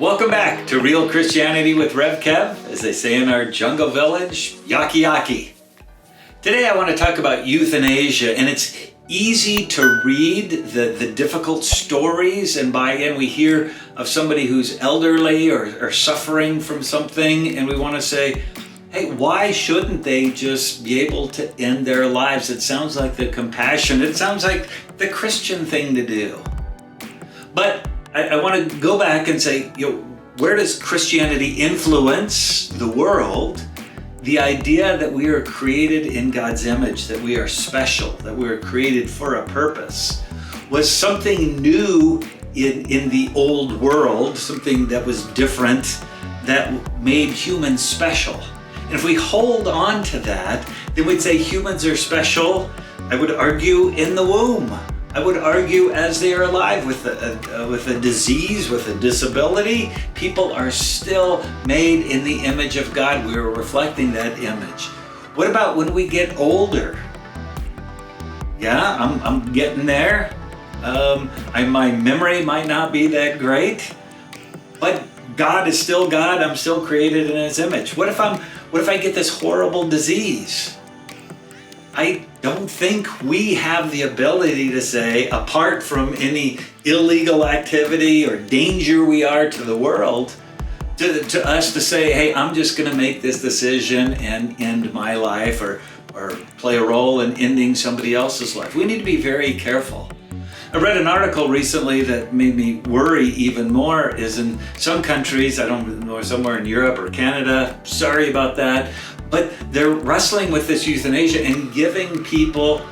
Welcome back to Real Christianity with Rev Kev, as they say in our jungle village, yaki yaki. Today I want to talk about euthanasia, and it's easy to read the difficult stories and buy in. We hear of somebody who's elderly or suffering from something, and we want to say, hey, why shouldn't they just be able to end their lives? It sounds like the compassion, it sounds like the Christian thing to do. But I want to go back and say, where does Christianity influence the world? The idea that we are created in God's image, that we are special, that we are created for a purpose, was something new in the old world, something that was different, that made humans special. And if we hold on to that, then we'd say humans are special, I would argue, in the womb. I would argue as they are alive with a disease, with a disability. People are still made in the image of God. We are reflecting that image. What about when we get older? Yeah, I'm getting there. My memory might not be that great, but God is still God. I'm still created in His image. What if I get this horrible disease? I don't think we have the ability to say, apart from any illegal activity or danger we are to the world, to us to say, hey, I'm just going to make this decision and end my life or play a role in ending somebody else's life. We need to be very careful. I read an article recently that made me worry even more. Is in some countries, I don't know, somewhere in Europe or Canada, sorry about that, but they're wrestling with this euthanasia and giving people,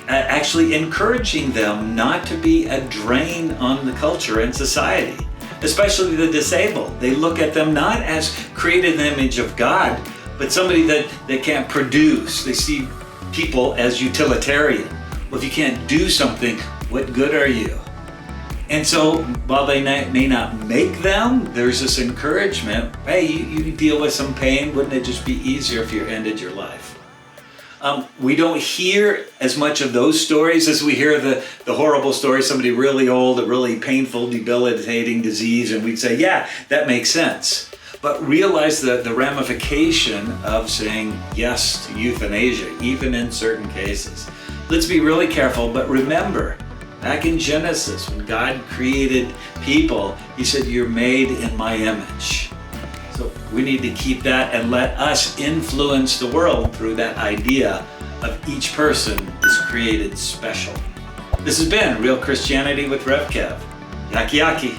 actually encouraging them not to be a drain on the culture and society, especially the disabled. They look at them not as created in the image of God, but somebody that can't produce. They see people as utilitarian. Well, if you can't do something, what good are you? And so while they may not make them, there's this encouragement, hey, you deal with some pain, wouldn't it just be easier if you ended your life? We don't hear as much of those stories as we hear the horrible stories, somebody really old, a really painful, debilitating disease, and we'd say, yeah, that makes sense. But realize the ramification of saying yes to euthanasia, even in certain cases. Let's be really careful, but remember, back in Genesis, when God created people, He said, you're made in my image. So we need to keep that and let us influence the world through that idea of each person is created special. This has been Real Christianity with Rev Kev. Yaki yaki.